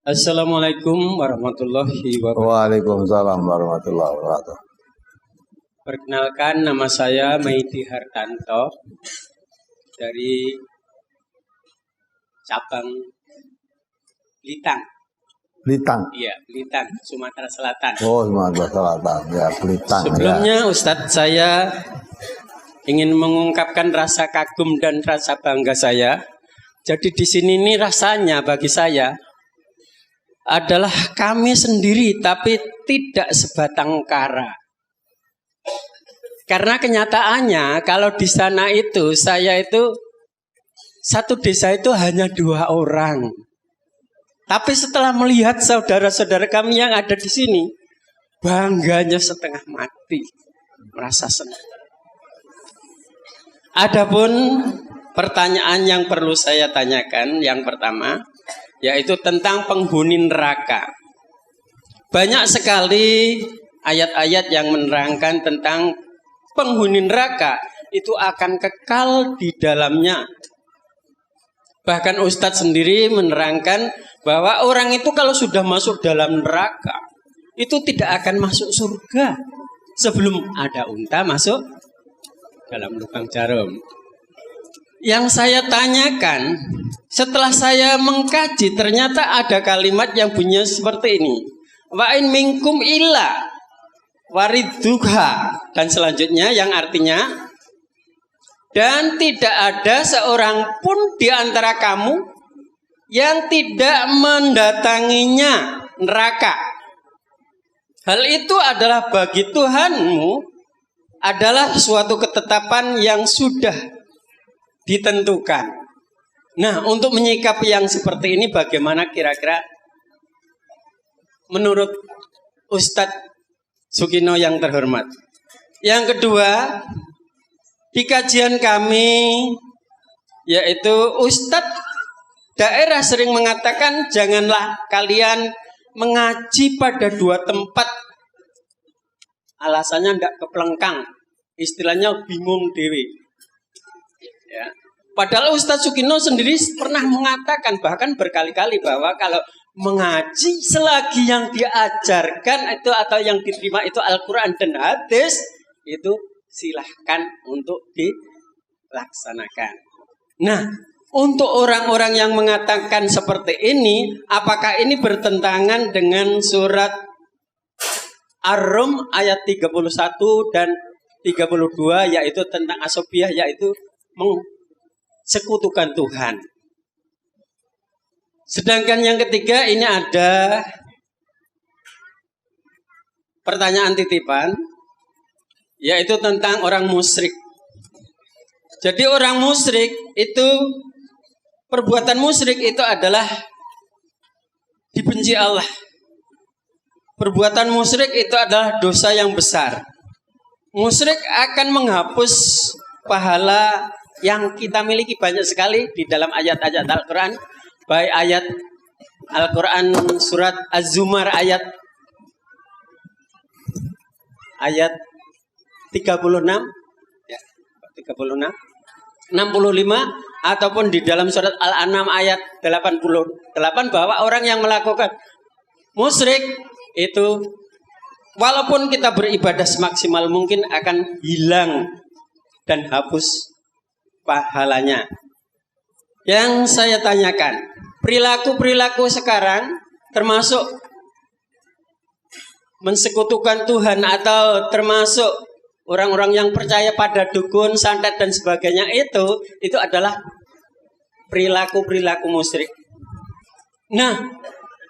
Assalamualaikum warahmatullahi wabarakatuh. Waalaikumsalam warahmatullahi wabarakatuh. Perkenalkan, nama saya Maidi Hartanto dari cabang Blitang. Blitang. Iya, Blitang, Sumatera Selatan. Oh, Sumatera Selatan. Ya, Blitang. Sebelumnya Ustadz, saya ingin mengungkapkan rasa kagum dan rasa bangga saya. Jadi di sini nih rasanya bagi saya adalah kami sendiri tapi tidak sebatang kara. Karena kenyataannya kalau di sana itu saya itu satu desa itu hanya 2 orang. Tapi setelah melihat saudara-saudara kami yang ada di sini, bangganya setengah mati, merasa senang. Adapun pertanyaan yang perlu saya tanyakan yang pertama, yaitu tentang penghuni neraka. Banyak sekali ayat-ayat yang menerangkan tentang penghuni neraka itu akan kekal di dalamnya. Bahkan Ustadz sendiri menerangkan bahwa orang itu kalau sudah masuk dalam neraka itu tidak akan masuk surga sebelum ada unta masuk dalam lubang jarum. Yang saya tanyakan, setelah saya mengkaji, ternyata ada kalimat yang bunyinya seperti ini. Wa in minkum illa waridduha. Dan selanjutnya yang artinya, dan tidak ada seorang pun di antara kamu yang tidak mendatanginya neraka. Hal itu adalah bagi Tuhanmu adalah suatu ketetapan yang sudah ditentukan. Nah, untuk menyikapi yang seperti ini bagaimana kira-kira menurut Ustadz Sukino yang terhormat? Yang kedua, di kajian kami yaitu Ustadz daerah sering mengatakan janganlah kalian mengaji pada 2 tempat. Alasannya tidak keplengkang, istilahnya bingung dewi. Ya. Padahal Ustadz Sukino sendiri pernah mengatakan bahkan berkali-kali bahwa kalau mengaji selagi yang diajarkan itu atau yang diterima itu Al-Quran dan hadis, itu silahkan untuk dilaksanakan. Nah, untuk orang-orang yang mengatakan seperti ini, apakah ini bertentangan dengan surat Ar-Rum ayat 31 dan 32 yaitu tentang asobiyah, yaitu sekutukan Tuhan. Sedangkan yang ketiga ini ada pertanyaan titipan, yaitu tentang orang musyrik. Jadi orang musyrik itu, perbuatan musyrik itu adalah dibenci Allah. Perbuatan musyrik itu adalah dosa yang besar. Musyrik akan menghapus pahala yang kita miliki banyak sekali di dalam ayat-ayat Al-Quran. Baik ayat Al-Quran surat Az-Zumar ayat 36 ya, 36 65 ataupun di dalam surat Al-An'am ayat 88 bahwa orang yang melakukan musyrik itu walaupun kita beribadah semaksimal mungkin akan hilang dan hapus pahalanya. Yang saya tanyakan, perilaku-perilaku sekarang termasuk mensekutukan Tuhan atau termasuk orang-orang yang percaya pada dukun, santet dan sebagainya itu adalah perilaku-perilaku musyrik. Nah,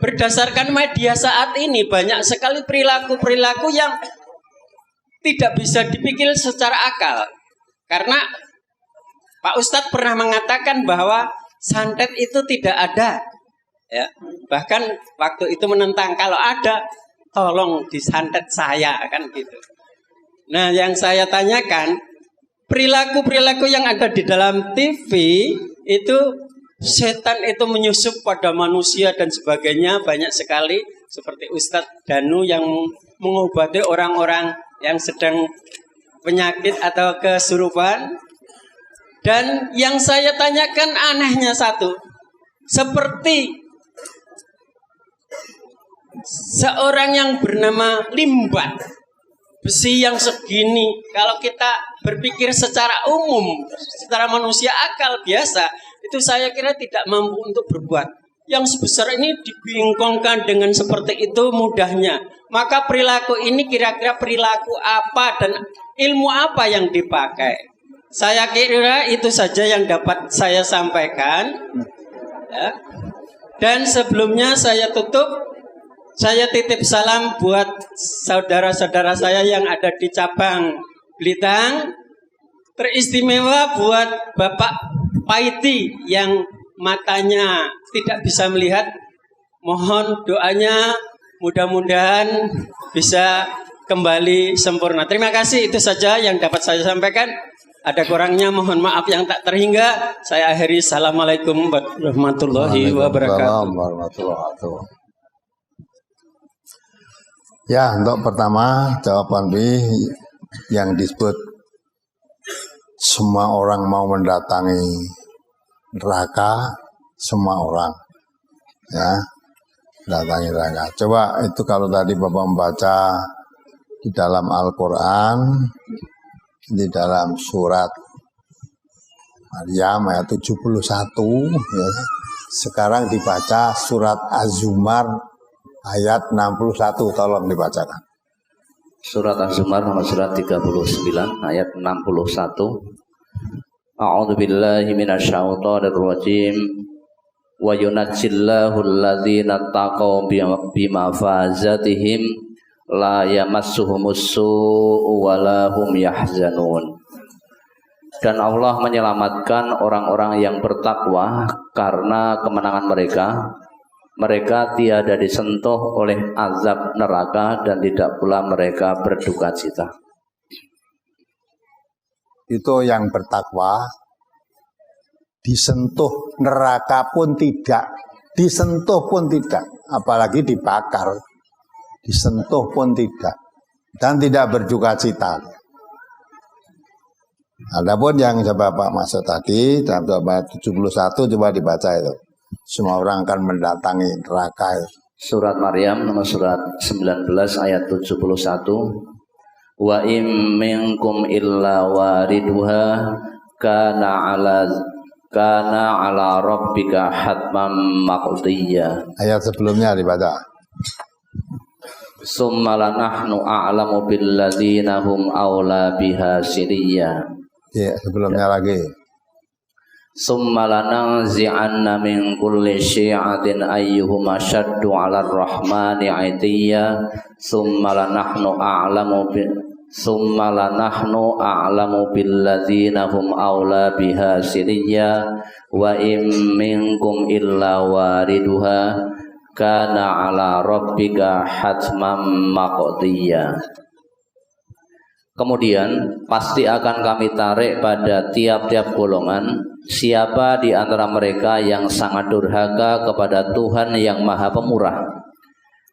berdasarkan media saat ini banyak sekali perilaku-perilaku yang tidak bisa dipikir secara akal. Karena Pak Ustadz pernah mengatakan bahwa santet itu tidak ada. Ya, bahkan waktu itu menentang, kalau ada tolong disantet saya, kan gitu. Nah, yang saya tanyakan, perilaku-perilaku yang ada di dalam TV itu setan itu menyusup pada manusia dan sebagainya banyak sekali, seperti Ustadz Danu yang mengobati orang-orang yang sedang penyakit atau kesurupan. Dan yang saya tanyakan anehnya satu, seperti seorang yang bernama Limbat, besi yang segini, kalau kita berpikir secara umum, secara manusia akal biasa, itu saya kira tidak mampu untuk berbuat. Yang sebesar ini dibingkongkan dengan seperti itu mudahnya. Maka perilaku ini kira-kira perilaku apa dan ilmu apa yang dipakai? Saya kira itu saja yang dapat saya sampaikan. Ya. Dan sebelumnya saya tutup, saya titip salam buat saudara-saudara saya yang ada di cabang Blitang. Teristimewa buat Bapak Paiti yang matanya tidak bisa melihat. Mohon doanya mudah-mudahan bisa kembali sempurna. Terima kasih, itu saja yang dapat saya sampaikan. Ada kurangnya mohon maaf yang tak terhingga. Saya akhiri. Assalamualaikum warahmatullahi wabarakatuh. Ya, untuk pertama jawaban B yang disebut semua orang mau mendatangi neraka, semua orang ya mendatangi neraka. Coba itu kalau tadi Bapak membaca di dalam Al-Quran, di dalam surat Maryam ayat 71 ya. Sekarang dibaca surat Az-Zumar ayat 61, tolong dibacakan. Surat Az-Zumar nomor surat 39 ayat 61. A'udzu billahi minasyaitonir rajim. Wa yunajjillahu alladzina taqaw bimafazatihim la yamassuhumus su'u wa la hum yahzanun. Dan Allah menyelamatkan orang-orang yang bertakwa karena kemenangan mereka. Mereka tiada disentuh oleh azab neraka dan tidak pula mereka berduka cita. Itu yang bertakwa, disentuh neraka pun tidak, disentuh pun tidak, apalagi dibakar, disentuh pun tidak, dan tidak berduka cita. Adapun yang Bapak maksud tadi dalam ayat 71 coba dibaca itu. Semua orang akan mendatangi neraka. Surat Maryam nomor surat 19 ayat 71. Wa im minkum illa wariduha kana ala rabbika hatman maqdiyya. Ayat sebelumnya dibaca. Summa lanahnu a'lamu billadzina hum aula biha siriyya. Ya, sebelumnya lagi. Summa lananzi'anna min kulli syi'atin ayyuhum ashaddu 'ala ar-rahmani 'itiyya summa lanahnu a'lamu billadzina hum aula biha siriyya wa im minkum illa wariduha kana 'ala rabbika hatman maqdiyya. Kemudian pasti akan kami tarik pada tiap-tiap golongan siapa di antara mereka yang sangat durhaka kepada Tuhan yang Maha Pemurah.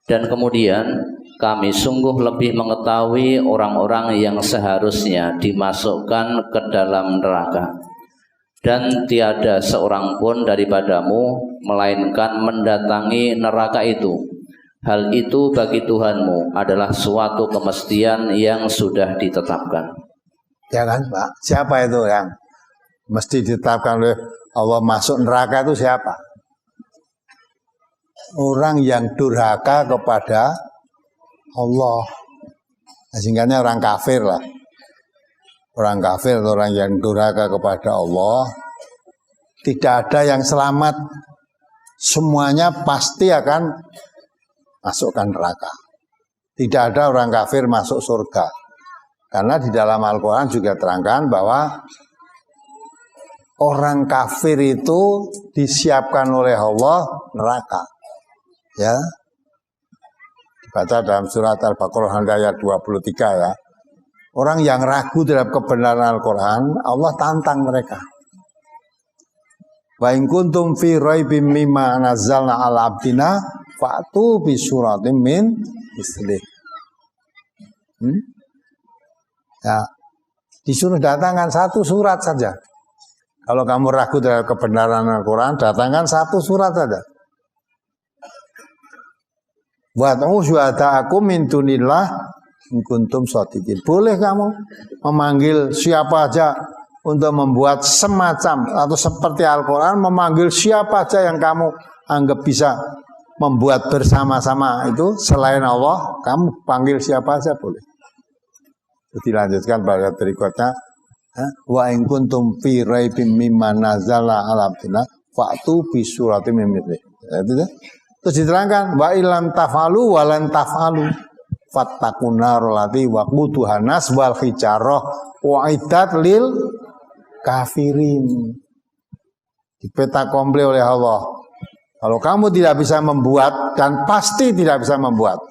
Dan kemudian kami sungguh lebih mengetahui orang-orang yang seharusnya dimasukkan ke dalam neraka. Dan tiada seorang pun daripadamu melainkan mendatangi neraka itu. Hal itu bagi Tuhanmu adalah suatu kemestian yang sudah ditetapkan. Ya kan Pak, siapa itu yang mesti ditetapkan oleh Allah masuk neraka itu siapa? Orang yang durhaka kepada Allah. Singkatnya orang kafir lah. Orang kafir atau orang yang durhaka kepada Allah. Tidak ada yang selamat. Semuanya pasti akan masukkan neraka. Tidak ada orang kafir masuk surga. Karena di dalam Al-Quran juga terangkan bahwa orang kafir itu disiapkan oleh Allah neraka. Ya. Dibaca dalam surat Al-Baqarah ayat 23 ya. Orang yang ragu terhadap kebenaran Al-Quran, Allah tantang mereka. Wa in kuntum fi raibim mimma nazzalna ala abdina fa'tu bi suratin min mislih. Ya, disuruh datangkan satu surat saja. Kalau kamu ragu terhadap kebenaran Al-Quran, datangkan satu surat saja. Wad'u syuhada'akum min dunillah in kuntum shadiqin. Boleh kamu memanggil siapa aja untuk membuat semacam atau seperti Al-Quran, memanggil siapa aja yang kamu anggap bisa membuat bersama-sama itu selain Allah, kamu panggil siapa aja boleh. Dilanjutkan pada berikutnya, wa in kuntum fi raibim mimma nazala ala abdina fa'tu bi suratin min mithlihi. Terus diterangkan wa illam tafalu walan tafalu fattaqun narul lati waquduhan nas wal hijarah wa'iddat lil kafirin. Dipeta komplit oleh Allah. Kalau kamu tidak bisa membuat, dan pasti tidak bisa membuat,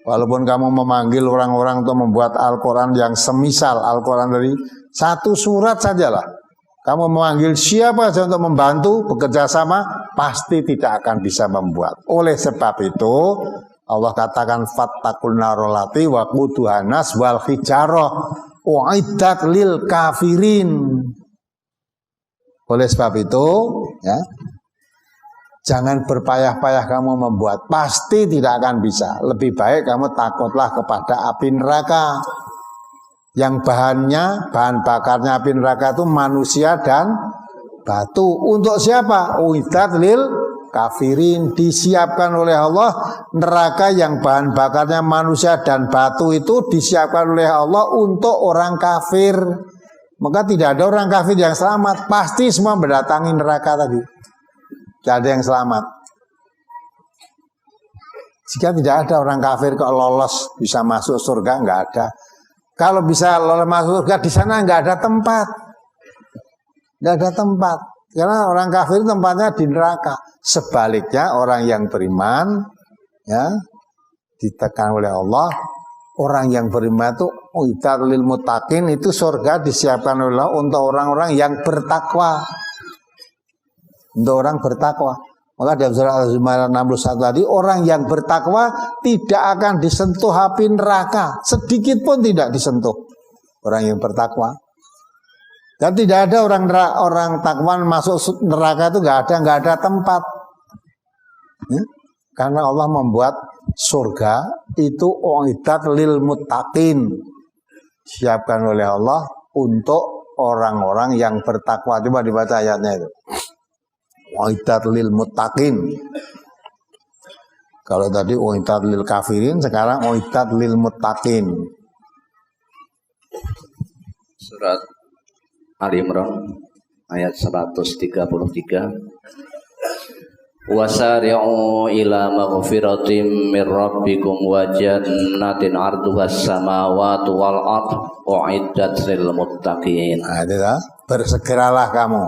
walaupun kamu memanggil orang-orang untuk membuat Al-Quran yang semisal Al-Quran dari satu surat sajalah, kamu memanggil siapa saja untuk membantu bekerja sama, pasti tidak akan bisa membuat. Oleh sebab itu Allah katakan fattaqun narolati wa quduhan nas wal hijarah uiddat lil kafirin. Oleh sebab itu, ya, jangan berpayah-payah kamu membuat, pasti tidak akan bisa. Lebih baik kamu takutlah kepada api neraka yang bahan bakarnya api neraka itu manusia dan batu. Untuk siapa? Uiddat lil kafirin, disiapkan oleh Allah neraka yang bahan bakarnya manusia dan batu itu disiapkan oleh Allah untuk orang kafir. Maka tidak ada orang kafir yang selamat, pasti semua mendatangi neraka tadi. Tidak ada yang selamat. Jika tidak ada orang kafir kok lolos bisa masuk surga, nggak ada. Kalau bisa lolos masuk surga, di sana nggak ada tempat. Nggak ada tempat. Karena orang kafir tempatnya di neraka. Sebaliknya orang yang beriman, ya, ditekan oleh Allah. Orang yang beriman itu uiddat lil muttaqin, itu surga disiapkan oleh Allah untuk orang-orang yang bertakwa. Untuk orang bertakwa. Maka dalam surah Al-Zumar 61 tadi, orang yang bertakwa tidak akan disentuh api neraka, sedikit pun tidak disentuh. Orang yang bertakwa. Dan tidak ada orang takwa masuk neraka itu nggak ada tempat. Ya? Karena Allah membuat surga itu uiddat lil muttaqin, siapkan oleh Allah untuk orang-orang yang bertakwa. Coba dibaca ayatnya itu. Uiddat lil muttaqin. Kalau tadi uiddat lil kafirin, sekarang uiddat lil muttaqin. Surat Ali Imran ayat 133. Wasari'u ila maghfiratin mir rabbikum wa jannatin 'arduhas samawati wal ardh u'iddat lil muttaqin. Nah, itu kan? Bersegeralah kamu.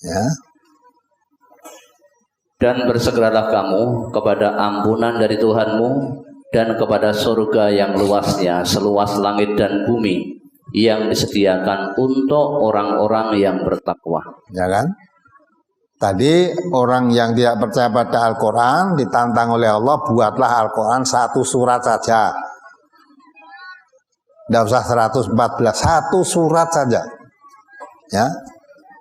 Ya. Dan bersegeralah kamu kepada ampunan dari Tuhanmu dan kepada surga yang luasnya seluas langit dan bumi yang disediakan untuk orang-orang yang bertakwa. Ya kan? Tadi orang yang tidak percaya pada Al-Quran ditantang oleh Allah, buatlah Al-Quran satu surat saja. Tidak usah 114, satu surat saja. Ya.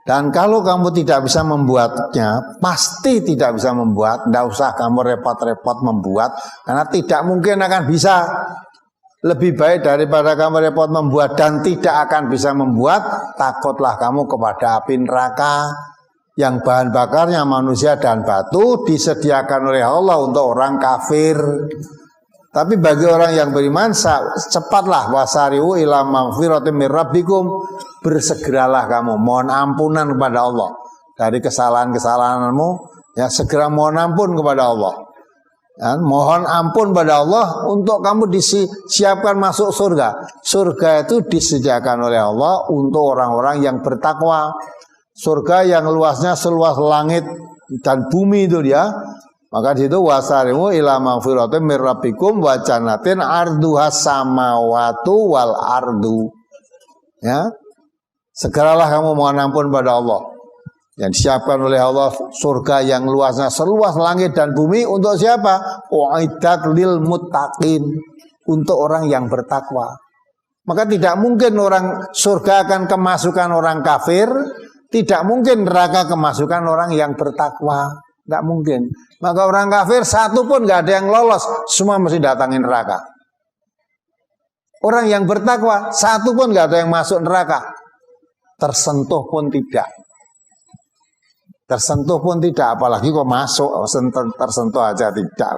Dan kalau kamu tidak bisa membuatnya, pasti tidak bisa membuat, tidak usah kamu repot-repot membuat, karena tidak mungkin akan bisa. Lebih baik daripada kamu repot membuat dan tidak akan bisa membuat, takutlah kamu kepada api neraka yang bahan bakarnya manusia dan batu disediakan oleh Allah untuk orang kafir. Tapi bagi orang yang beriman, cepatlah wasari'u ila maghfiratin mir rabbikum, bersegeralah kamu mohon ampunan kepada Allah dari kesalahan-kesalahanmu, ya, segera mohon ampun kepada Allah. Dan mohon ampun pada Allah untuk kamu disiapkan masuk surga. Surga itu disediakan oleh Allah untuk orang-orang yang bertakwa. Surga yang luasnya seluas langit dan bumi itu dia. Maka di situ wasarimu ila maghfiratin mir rabbikum wa jannatin arduhas samawati wal ardu. Ya. Segeralah kamu mohon ampun pada Allah. Yang disiapkan oleh Allah surga yang luasnya seluas langit dan bumi untuk siapa? Uiddat lil muttaqin, untuk orang yang bertakwa. Maka tidak mungkin orang surga akan kemasukan orang kafir, tidak mungkin neraka kemasukan orang yang bertakwa. Tidak mungkin. Maka orang kafir satu pun nggak ada yang lolos, semua mesti datangin neraka. Orang yang bertakwa satu pun nggak ada yang masuk neraka, tersentuh pun tidak. Tersentuh pun tidak, apalagi kok masuk, tersentuh aja tidak.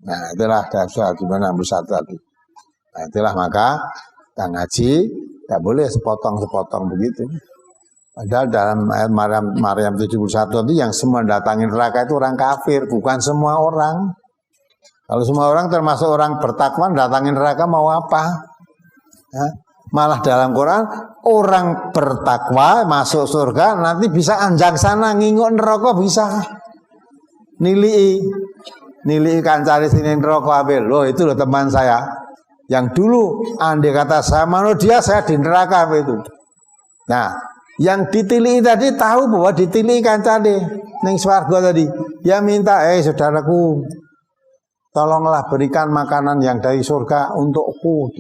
Nah itulah dasar gimana bersatu tadi. Nah itulah maka kita ngaji tidak boleh sepotong-sepotong begitu. Padahal dalam ayat Maryam 71 itu yang semua datangin neraka itu orang kafir, bukan semua orang. Kalau semua orang termasuk orang bertakwa datangin neraka mau apa? Ya. Malah dalam Quran orang bertakwa masuk surga nanti bisa anjang sana nginguk neraka bisa. Nilai kancari sini neraka ambil. Loh itu loh teman saya yang dulu andai kata saya manusia saya di neraka apa itu. Nah, yang ditili tadi tahu bahwa ditili kancari ning swarga tadi. Ya minta, saudaraku, tolonglah berikan makanan yang dari surga untukku.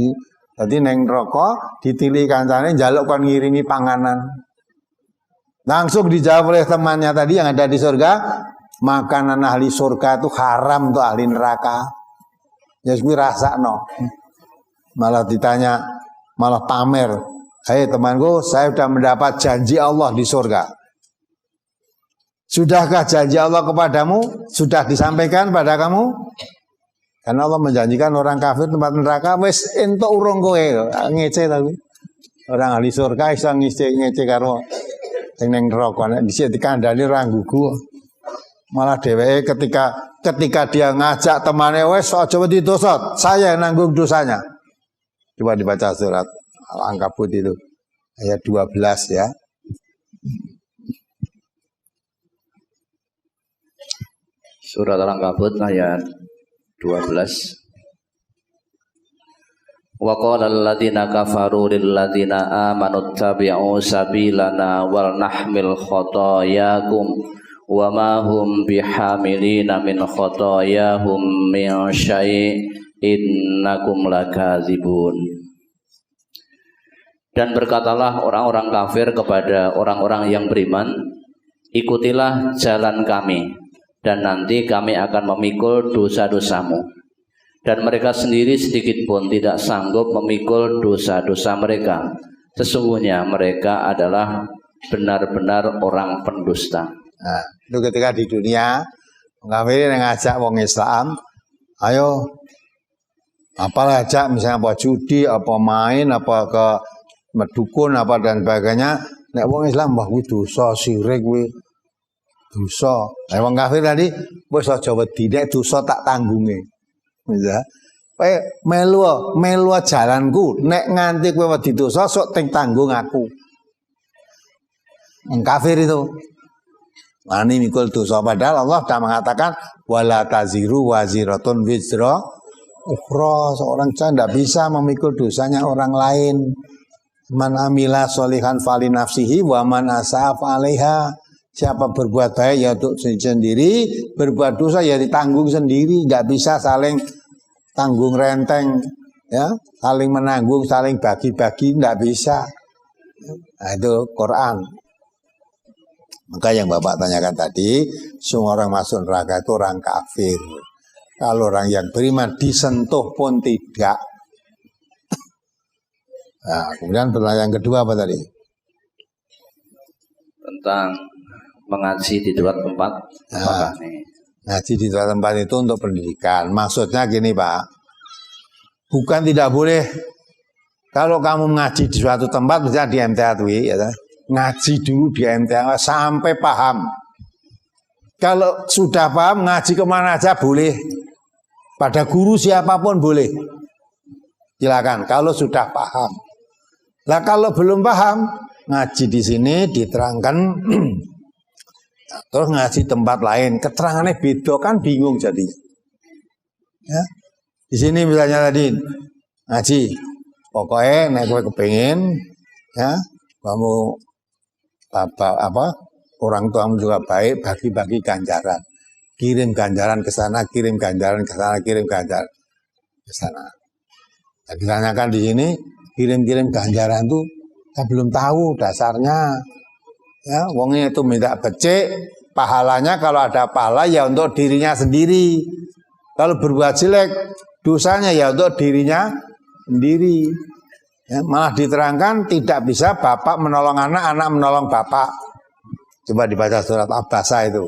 Jadi neng rokok ditili kancane njaluk kon ngirimi panganan. Langsung dijawab oleh temannya tadi yang ada di surga, makanan ahli surga itu haram untuk ahli neraka. Ya kuwi rasakno. Malah ditanya, malah pamer. Hei temanku, saya sudah mendapat janji Allah di surga. Sudahkah janji Allah kepadamu? Sudah disampaikan pada kamu? Karena Allah menjanjikan orang kafir tempat neraka wis entuk urung kowe ngece tapi orang ahli surga iso ngece karo sing ning neraka nek dhisik dikandani ora nggugu malah dheweke ketika dia ngajak temane wis aja wedi dosa saya yang nanggung dosanya. Coba dibaca surat Al-Ankabut itu ayat 12 ya. Surat Al-Ankabut ayat 12. Wa qala alladziina kafaru lil ladziina aamanu ittabi'u sabilana wal nahmil khotoyakum wa ma hum bihamilina min khotoyahum min syai' innakum lakadzibun. Dan berkatalah orang-orang kafir kepada orang-orang yang beriman, ikutilah jalan kami dan nanti kami akan memikul dosa-dosamu. Dan mereka sendiri sedikit pun tidak sanggup memikul dosa-dosa mereka. Sesungguhnya mereka adalah benar-benar orang pendusta. Nah, itu ketika di dunia kafir yang ngajak wong Islam, ayo apalah ajak misalnya apa judi, apa main, apa ke medukun, apa dan sebagainya. Nek wong Islam wah kuwi dosa syirik kuwi. Dosa. Nek wong kafir tadi wis aja wedi nek dosa tak tanggunge. Ya. Kowe melu jalanku, nek nganti kowe wedi dosa sok tanggung aku. Wong kafir itu wani mikul dosa padahal Allah sudah mengatakan wala taziru waziratun wizra ukhra. Seorang tidak bisa memikul dosanya orang lain. Man amila sholihan fali nafsihi wa man asaf 'alaiha. Siapa berbuat baik ya untuk sendiri, berbuat dosa ya ditanggung sendiri, nggak bisa saling tanggung renteng, ya, saling menanggung, saling bagi-bagi, nggak bisa. Nah, itu Quran. Maka yang Bapak tanyakan tadi, semua orang masuk neraka itu orang kafir. Kalau orang yang beriman disentuh pun tidak. Nah, kemudian pertanyaan kedua apa tadi? Tentang mengaji di dua tempat. Nah, ngaji di dua tempat itu untuk pendidikan. Maksudnya gini Pak, bukan tidak boleh kalau kamu ngaji di suatu tempat, misalnya di MTATW, ya, ngaji dulu di MTATW sampai paham. Kalau sudah paham, ngaji kemana aja boleh. Pada guru siapapun boleh. Silakan, kalau sudah paham. Lah kalau belum paham, ngaji di sini diterangkan. Terus ngaji tempat lain, keterangannya beda kan bingung jadi. Ya. Di sini misalnya tadi ngaji, pokoknya nek kowe kepengin ya, kamu orang tuamu juga baik, bagi-bagi ganjaran. Kirim ganjaran ke sana, kirim ganjaran ke sana, kirim ganjaran ke sana. Nah, ditanyakan di sini, kirim-kirim ganjaran tuh saya belum tahu dasarnya. Ya, wongnya itu minta becek, pahalanya kalau ada pahala ya untuk dirinya sendiri. Kalau berbuat jelek, dosanya ya untuk dirinya sendiri. Ya, malah diterangkan tidak bisa bapak menolong anak, anak menolong bapak. Coba dibaca surat Abasa itu.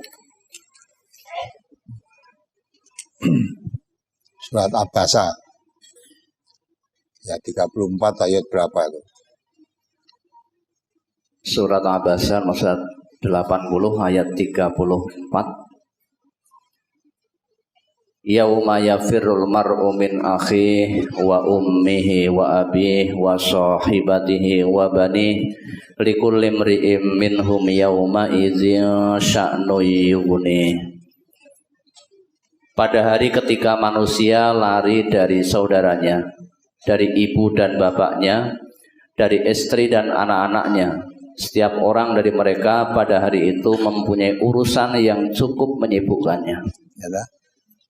Surat Abasa. Ya 34 ayat berapa itu? Surat Abasa surat 80 ayat 34. Yauma yafirrul mar'u min akhihi wa ummihi wa abihi wa sahibatihi wa banihi likulli imri'in minhum yauma idzin sya'nu yughni. Pada hari ketika manusia lari dari saudaranya, dari ibu dan bapaknya, dari istri dan anak-anaknya, setiap orang dari mereka pada hari itu mempunyai urusan yang cukup menyibukkannya. Ya,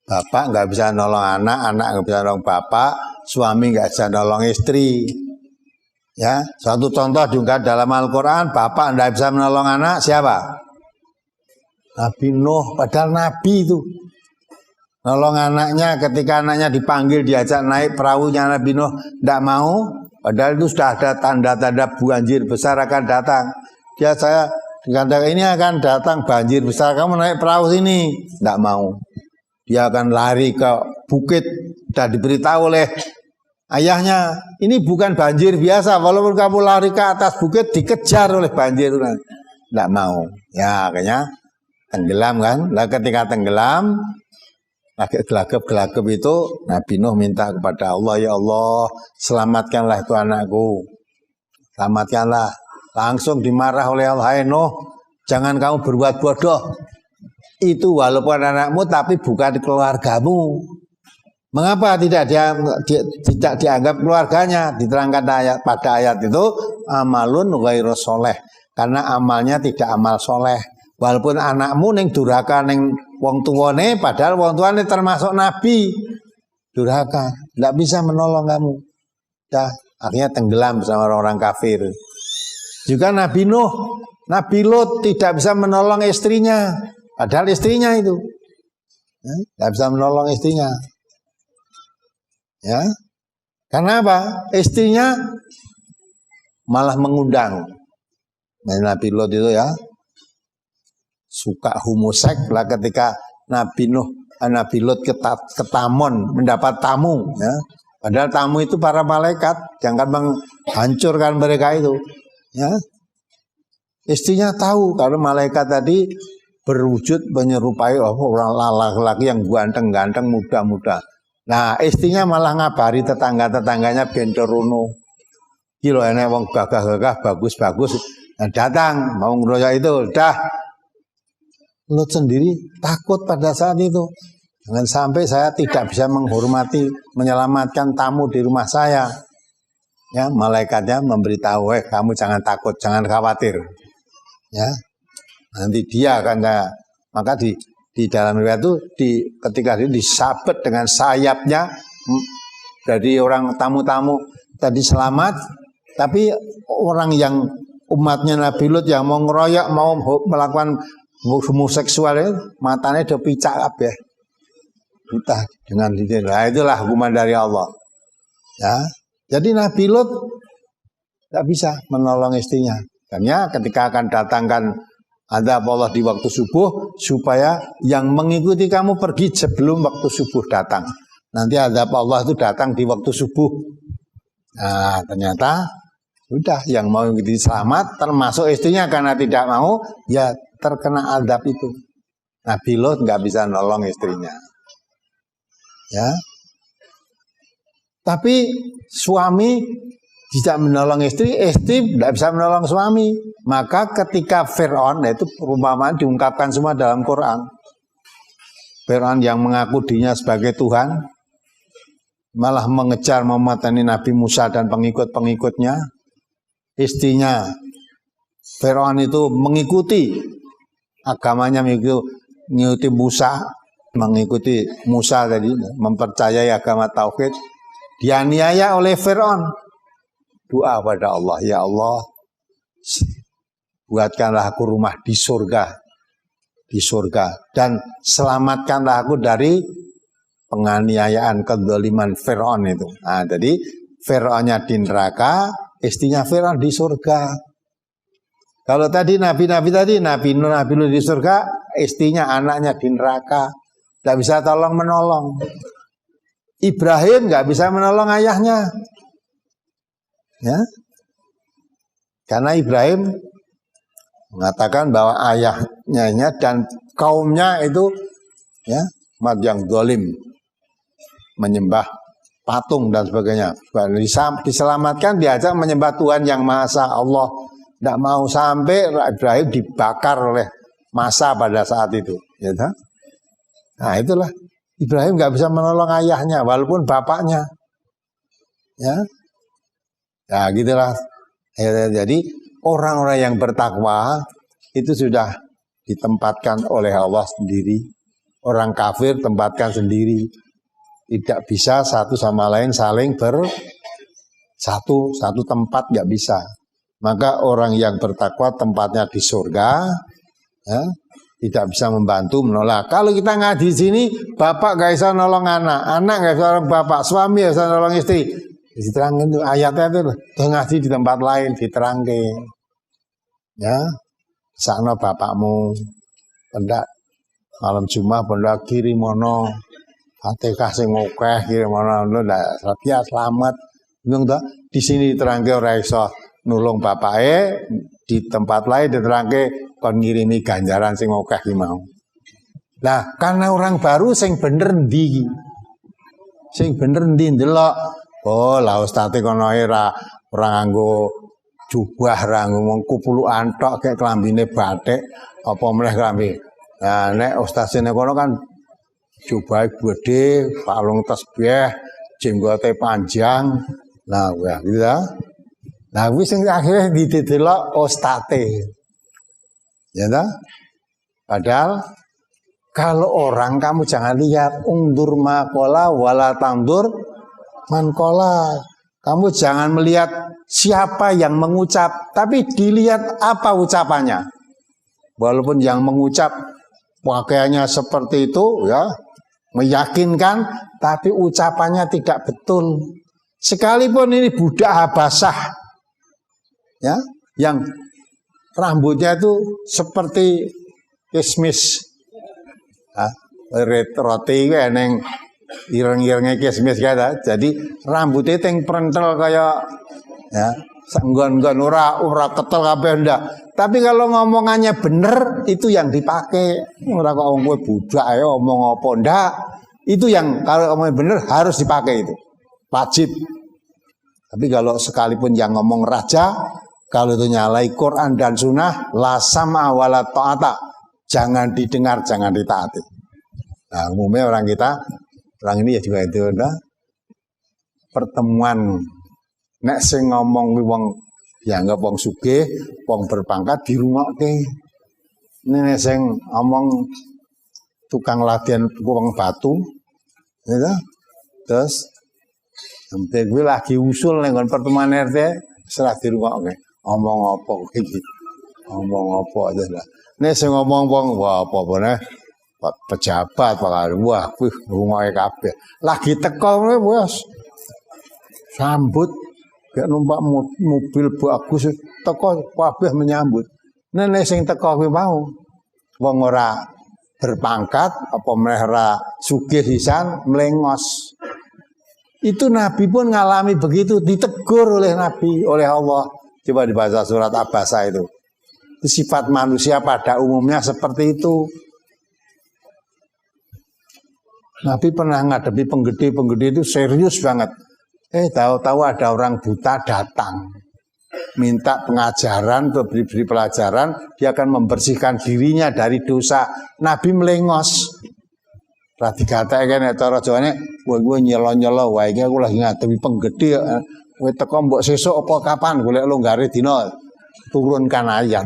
bapak nggak bisa nolong anak, anak nggak bisa nolong bapak, suami nggak bisa nolong istri. Ya, suatu contoh juga dalam Al-Quran, bapak nggak bisa menolong anak, siapa? Nabi Nuh, padahal Nabi itu. Nolong anaknya ketika anaknya dipanggil diajak naik perahunya Nabi Nuh, tidak mau. Padahal itu sudah ada tanda-tanda banjir besar akan datang. Dia saya dikatakan ini akan datang banjir besar, kamu naik perahu sini, tidak mau. Dia akan lari ke bukit, sudah diberitahu oleh ayahnya, ini bukan banjir biasa, walaupun kamu lari ke atas bukit dikejar oleh banjir, tidak mau. Ya akhirnya tenggelam kan. Nah ketika tenggelam, lagi gelagap itu Nabi Nuh minta kepada Allah, ya Allah selamatkanlah itu anakku, selamatkanlah. Langsung dimarah oleh Allah, hai Nuh, jangan kamu berbuat bodoh. Itu walaupun anakmu tapi bukan keluargamu. Mengapa tidak dianggap keluarganya? Diterangkan pada ayat itu amalun ghairu sholeh, karena amalnya tidak amal soleh. Walaupun anakmu ning durhaka ning wong tuane, padahal wong tuane termasuk nabi, durhaka, tidak bisa menolong kamu. Dah, akhirnya tenggelam bersama orang-orang kafir. Juga Nabi Nuh, Nabi Lut tidak bisa menolong istrinya. Padahal istrinya itu tidak bisa menolong istrinya, ya, karena apa? Istrinya malah mengundang. Nah, Nabi Lot itu ya suka homoseks lah ketika Nabi Lot ke Tamon mendapat tamu, ya. Padahal tamu itu para malaikat yang akan menghancurkan mereka itu, ya. Istrinya tahu kalau malaikat tadi berwujud menyerupai orang laki-laki yang ganteng-ganteng, muda-muda. Nah, istrinya malah ngabari tetangga-tetangganya Bendorono. Kilo enek wong gagah-gagah, bagus-bagus. Nah, datang mau ngeroyok itu, dah. Lot sendiri takut pada saat itu. Jangan sampai saya tidak bisa menghormati, menyelamatkan tamu di rumah saya. Ya, malaikatnya memberitahu, kamu jangan takut, jangan khawatir. Ya. Nanti dia akan, maka di dalam riwayat itu ketika itu disabet dengan sayapnya dari orang tamu-tamu tadi selamat, tapi orang yang umatnya Nabi Lut yang mau ngeroyok, mau melakukan homoseksual itu matanya udah picak kabeh. Entah dengan itu. Nah, itulah hukuman dari Allah. Ya. Jadi Nabi Lut tidak bisa menolong istrinya. Karena ketika akan datangkan azab Allah di waktu subuh, supaya yang mengikuti kamu pergi sebelum waktu subuh datang. Nanti azab Allah itu datang di waktu subuh. Nah, ternyata sudah yang mau mengikuti selamat, termasuk istrinya, karena tidak mau, ya terkena azab itu. Nabi Lot nggak bisa nolong istrinya. Ya. Tapi suami tidak menolong istri tidak bisa menolong suami. Maka ketika Fir'aun, itu perumpamaan diungkapkan semua dalam Quran. Fir'aun yang mengaku dirinya sebagai Tuhan, malah mengejar memateni Nabi Musa dan pengikut-pengikutnya. Istrinya Fir'aun itu mengikuti agamanya, mengikuti mengikuti Musa tadi, mempercayai agama Tauhid. Dianiaya oleh Fir'aun. Doa pada Allah, ya Allah, buatkanlah aku rumah di surga di surga, dan selamatkanlah aku dari penganiayaan kedzaliman Fir'aun itu. Nah, jadi Fir'aunnya di neraka, istrinya Fir'aun di surga. Kalau tadi nabi-nabi tadi, Nabi Nuh di surga, istrinya anaknya di neraka, tidak bisa tolong menolong. Ibrahim nggak bisa menolong ayahnya, ya, karena Ibrahim mengatakan bahwa ayahnya dan kaumnya itu, ya, umat yang zalim, menyembah patung dan sebagainya. Diselamatkan, diajak menyembah Tuhan yang Maha Esa, Allah. Tidak mau, sampai Ibrahim dibakar oleh massa pada saat itu. Ya, nah itulah, Ibrahim nggak bisa menolong ayahnya walaupun bapaknya. Ya, nah gitulah. Jadi orang-orang yang bertakwa itu sudah ditempatkan oleh Allah sendiri. Orang kafir tempatkan sendiri. Tidak bisa satu sama lain saling satu tempat, nggak bisa. Maka orang yang bertakwa tempatnya di surga, ya, tidak bisa membantu menolak. Kalau kita ngaji di sini, bapak nggak bisa nolong anak, anak nggak bisa nolong bapak, suami nggak bisa nolong istri. Diterangkan itu ayatnya itu, tuh ngaji di tempat lain diterangkan. Ya, sana bapakmu, pendak malam Jumat pendak kiri mono, Fatihah sing akeh kiri mono, ndak rapiat selamat. Bingung toh? Di sini diterangkan ora iso nulung bapake, di tempat lain diterangke kon ngirimi ganjaran sing akeh ki mau. Nah, karena orang baru sing bener ndi? Sing bener ndi ndelok. Oh, la ustate kono ora nganggo jubah, ra ngomong kupulukan tok kek klambine batik apa meneh klambi. Nah, nek ustazine kono kan jubahe gede, palung tasbih, jenggote panjang. Nah, ya gitu. Nah, wis sing akhirnya didelok ostate. Ya ta? Padahal kalau orang kamu jangan lihat ungdur makola wala tangdur mankola. Kamu jangan melihat siapa yang mengucap, tapi dilihat apa ucapannya. Walaupun yang mengucap pakaiannya seperti itu, ya, meyakinkan, tapi ucapannya tidak betul. Sekalipun ini budak Habasah, ya, yang rambutnya itu seperti kismis, roti neng ireng-irengnya kismis kata. Jadi rambutnya yang perentel kayak, ya, senggon-nggon ora ketel kabeh ndak. Tapi kalau ngomongannya bener itu yang dipakai. Ora kok wong budak ya omong apa ndak. Itu yang kalau ngomongnya bener harus dipakai itu. Wajib. Tapi kalau sekalipun yang ngomong raja, kalau itu nyalai Quran dan Sunnah, la sam'a wala ta'ata, jangan didengar, jangan ditaati. Nah, umumnya orang kita, orang ini ya juga itu, nah, pertemuan, nek sing ngomong wong dianggap wong sugih, wong berpangkat dirungokke. Nek sing ngomong tukang latihan wong batu, gitu. Terus sampai gue lagi usul nih pertemuan RT, serah dirungokke. Ngomong apa iki? Ngomong apa aja lah. Nek sing ngomong wong wah apa nih? Pejabat bakal wah kuwi rungokke kabeh. Lagi teko wis sambut kayak numpak mobil bagus teko kabeh menyambut. Nek sing teko kuwi mau wong ora berpangkat apa meneh ora sugih sisan mlengos. Itu Nabi pun ngalami begitu, ditegur oleh Nabi, oleh Allah. Coba dibaca surat Abasa itu. Sifat manusia pada umumnya seperti itu. Nabi pernah ngadepi penggede itu serius banget. Tahu-tahu ada orang buta datang. Minta pengajaran atau beri pelajaran, dia akan membersihkan dirinya dari dosa. Nabi melengos. Rati kata kan cara Jawane, gue nyelo-nyelo wae iki aku lagi ngadepi penggede, kowe teko mbok sesuk apa kapan golek longgare dina turunkan ayat.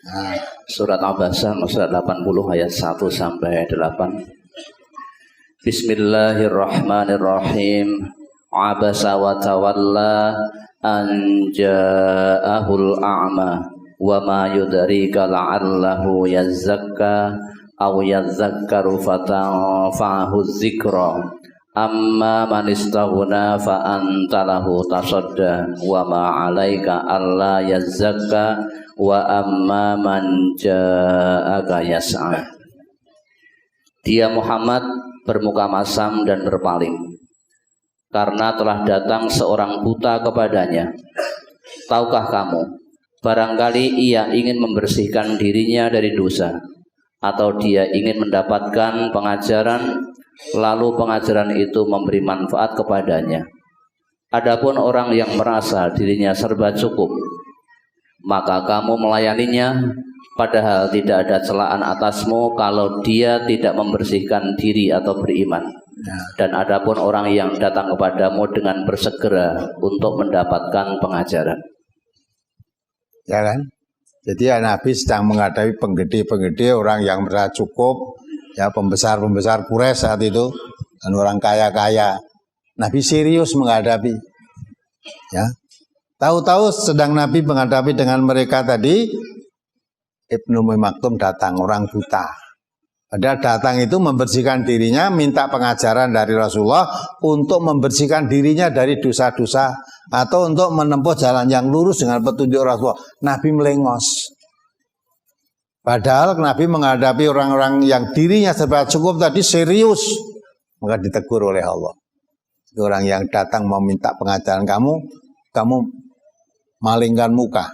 Nah, surat Abasa surat 80 ayat 1 sampai 8. Bismillahirrahmanirrahim. Abasa wa tawalla an ja'ahul a'ma wa ma yudrika la'allahu yazakka aw yadzakkaru fatanfa'ahu dzikra amma man istaghna fa anta lahu tasadda wa ma 'alaika alla yazakka wa amma man ja'aka yas'a. Dia Muhammad bermuka masam dan berpaling karena telah datang seorang buta kepadanya. Tahukah kamu, barangkali ia ingin membersihkan dirinya dari dosa, atau dia ingin mendapatkan pengajaran, lalu pengajaran itu memberi manfaat kepadanya. Adapun orang yang merasa dirinya serba cukup, maka kamu melayaninya, padahal tidak ada celaan atasmu kalau dia tidak membersihkan diri atau beriman. Dan adapun orang yang datang kepadamu dengan bersegera untuk mendapatkan pengajaran. Ya kan? Jadi ya, Nabi sedang menghadapi penggede-penggede, orang yang merasa cukup, ya pembesar-pembesar Quraisy saat itu, dan orang kaya-kaya. Nabi serius menghadapi. Ya. Tahu-tahu sedang Nabi menghadapi dengan mereka tadi, Ibnu Ummi Maktum datang, orang buta. Padahal datang itu membersihkan dirinya, minta pengajaran dari Rasulullah untuk membersihkan dirinya dari dosa-dosa atau untuk menempuh jalan yang lurus dengan petunjuk Rasulullah. Nabi melengos. Padahal Nabi menghadapi orang-orang yang dirinya serba cukup tadi serius, maka ditegur oleh Allah. Orang yang datang meminta pengajaran kamu malingkan muka.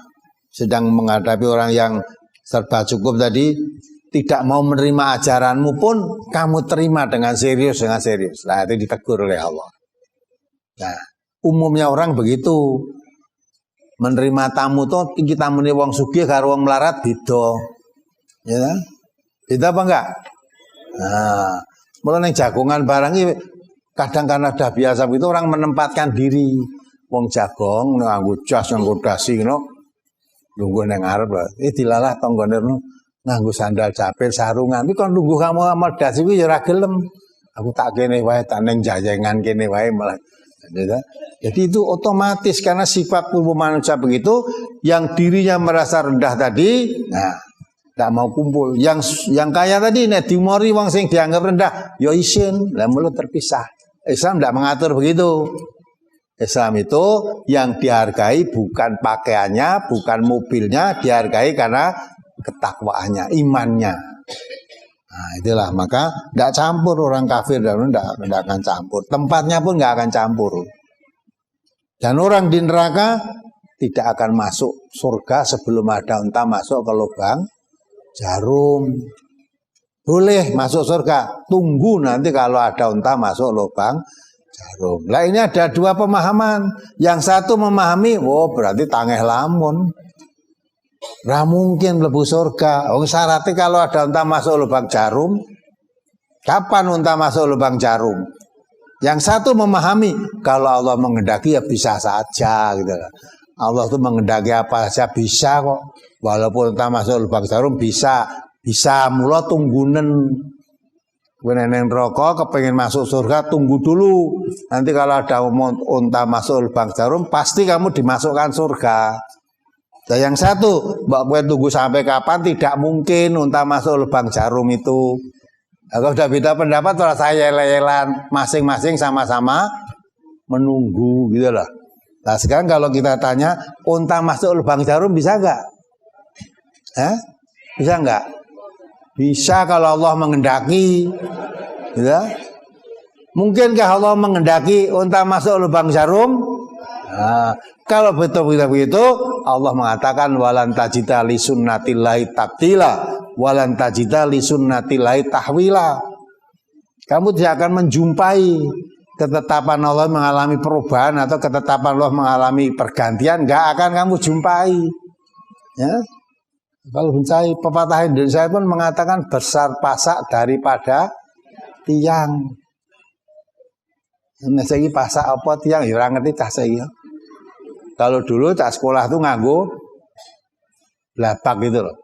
Sedang menghadapi orang yang serba cukup tadi, tidak mau menerima ajaranmu pun kamu terima dengan serius. Nah, itu ditegur oleh Allah. Nah, umumnya orang begitu. Menerima tamu tuh kita muni wong sugih karo wong melarat beda. Ya kan? Beda apa enggak? Nah, mulai jagongan barang ini kadang karena sudah biasa begitu orang menempatkan diri. Wong jagong nganggo jas nganggo dasi ngono. Lungguh nang arep. Dilalah tanggane nganggo sandal japit sarungan. Iki kon lungguh kamu amal dasi kuwi ya ora gelem. Aku tak kene wae, tak ning jajengan kene wae malah. Jadi itu otomatis karena sifat tubuh manusia begitu, yang dirinya merasa rendah tadi, nah, tidak mau kumpul. Yang kaya tadi nek dimori wong sing dianggap rendah, ya isin, lah mulut terpisah. Islam tidak mengatur begitu. Islam itu yang dihargai bukan pakaiannya, bukan mobilnya, dihargai karena ketakwaannya, imannya. Nah, itulah maka tidak campur orang kafir dan tidak akan campur. Tempatnya pun nggak akan campur. Dan orang di neraka tidak akan masuk surga sebelum ada unta masuk ke lubang jarum. Boleh masuk surga, tunggu nanti kalau ada unta masuk lubang jarum. Lah ini ada dua pemahaman. Yang satu memahami, oh berarti tangeh lamun. Nggak mungkin mlebu surga. Oh, syaratnya kalau ada unta masuk lubang jarum. Kapan unta masuk lubang jarum? Yang satu memahami kalau Allah menghendaki ya bisa saja gitu. Allah itu menghendaki apa saja bisa kok. Walaupun unta masuk lubang jarum bisa mula tunggunen. Neng rokok kepengen masuk surga tunggu dulu. Nanti kalau ada unta masuk lubang jarum pasti kamu dimasukkan surga. Dan yang satu, mbak gue tunggu sampai kapan? Tidak mungkin unta masuk lubang jarum itu. Kalau sudah beda pendapat, kalau saya yel-yelan, masing-masing sama-sama menunggu gitu loh. Nah sekarang kalau kita tanya, unta masuk lubang jarum bisa nggak? Bisa nggak? Bisa kalau Allah menghendaki. Gitu. Mungkinkah Allah menghendaki unta masuk lubang jarum? Nah, kalau betul-betul Allah mengatakan walan tajida li sunnatillahi tabdila walan tajida li sunnatillahi tahwila. Kamu tidak akan menjumpai ketetapan Allah mengalami perubahan atau ketetapan Allah mengalami pergantian, enggak akan kamu jumpai. Ya. Kalau mencari pepatah Indonesia pun mengatakan besar pasak daripada tiang. Nah, saya pasak apa tiang? Ya orang ngerti tak saya. Kalau dulu tak sekolah tuh nganggo blapak gitu loh.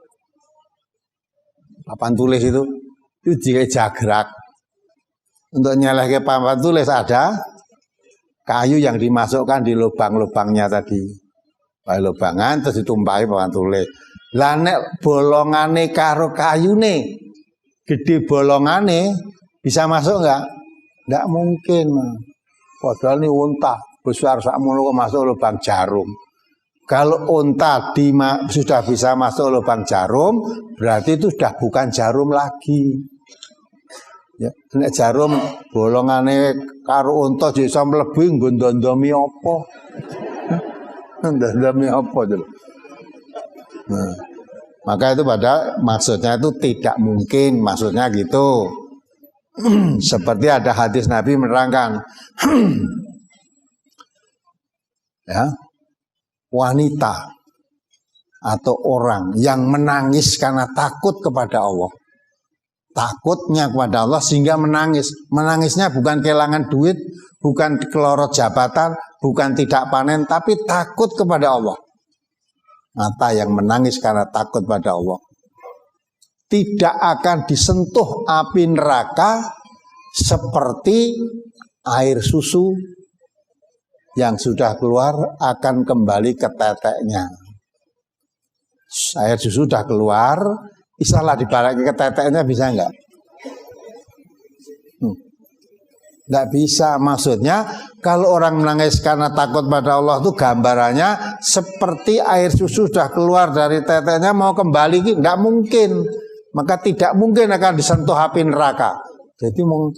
Papan tulis itu juga jagrak. Untuk nyeleh ke papan tulis ada kayu yang dimasukkan di lubang-lubangnya tadi. Pakai lubangan terus ditumpahi pantule. Lah nek bolongane karo kayune gede bolongane bisa masuk enggak? Enggak mungkin. Padahal ini unta besar sakmono kok masuk lubang jarum. Kalau unta sudah bisa masuk lubang jarum, berarti itu sudah bukan jarum lagi. Ya, nek jarum bolongane karo unta bisa mlebu nggo ndondomi apa? Ndondomi apa itu? Nah, maka itu maksudnya itu tidak mungkin, maksudnya gitu. Seperti ada hadis Nabi menerangkan, ya, wanita atau orang yang menangis karena takut kepada Allah, takutnya kepada Allah sehingga menangis. Menangisnya bukan kehilangan duit, bukan kelorot jabatan, bukan tidak panen, tapi takut kepada Allah. Mata yang menangis karena takut pada Allah tidak akan disentuh api neraka seperti air susu yang sudah keluar akan kembali ke teteknya. Air susu sudah keluar, isalah dibalik ke teteknya, bisa enggak? Enggak bisa. Maksudnya kalau orang menangis karena takut pada Allah itu gambarannya seperti air susu sudah keluar dari teteknya mau kembali, enggak mungkin. Maka tidak mungkin akan disentuh api neraka. Jadi mau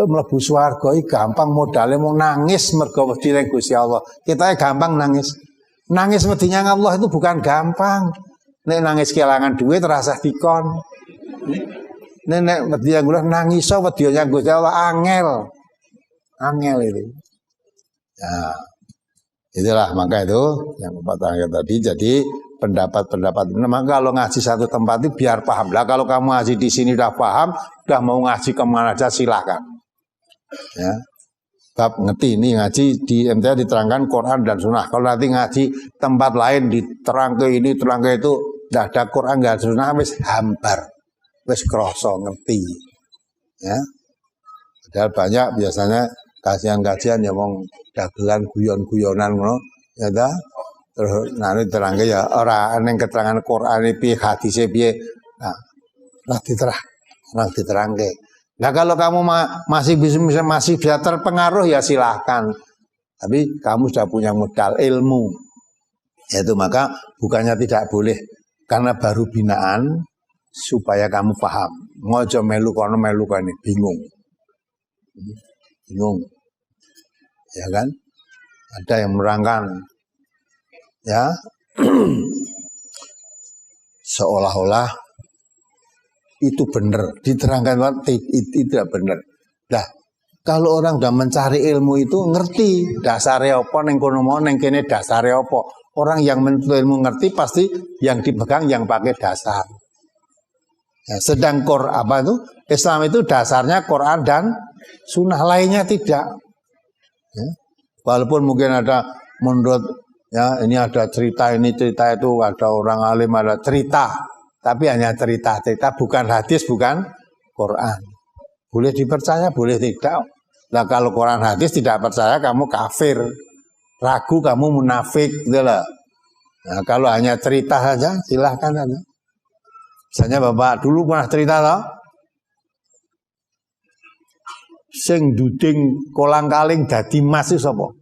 mlebu swarga iki gampang, modalnya mau nangis mergo wedi ning Gusti Allah. Kita gampang nangis. Nangis medinya Allah itu bukan gampang. Nek nangis kehilangan duit rasah dikon. Nek wedi yang nangis wedi yang Gusti Allah angel. Angel itu. Nah, itulah maka itu yang Bapak tadi. Jadi pendapat-pendapat. Memang kalau ngaji satu tempat itu biar paham. Lah kalau kamu ngaji di sini udah paham, udah mau ngaji kemana aja silahkan. Ya, bab ngerti ini ngaji di MTA diterangkan Quran dan Sunnah. Kalau nanti ngaji tempat lain diterang ke ini, terang ke itu, tidak ada Quran, nggak ada Sunnah, wis hambar, wis kroso ngerti. Ya, padahal banyak biasanya kajian-kajian yang mau dagelan guyon-guyonan, ya dah. Terus nanti terangke ya orang yang keterangan Quran ini hadisnya piye. Nah, diterangke. Nah kalau kamu masih bisa terpengaruh ya silahkan. Tapi kamu sudah punya modal ilmu. Yaitu maka bukannya tidak boleh karena baru binaan supaya kamu paham. Ngojo melu kono melu kene bingung. Bingung. Ya kan? Ada yang menerangkan ya seolah-olah itu benar, diterangkan itu tidak benar. Nah, kalau orang sudah mencari ilmu itu ngerti dasarnya apa, neng kono mau neng kene dasarnya apa. Orang yang menuntut ilmu ngerti pasti yang dipegang yang pakai dasar. Ya, sedang apa itu Islam itu dasarnya Quran dan Sunnah, lainnya tidak. Ya, walaupun mungkin ada menurut ya ini ada cerita ini cerita itu, ada orang alim ada cerita, tapi hanya cerita bukan hadis bukan Quran. Boleh dipercaya boleh tidak. Nah kalau Quran hadis tidak percaya kamu kafir, ragu kamu munafik gitu lah. Nah kalau hanya cerita saja silahkan aja. Misalnya Bapak dulu pernah cerita toh, sing duding kolang kaling dadi mas itu sapa?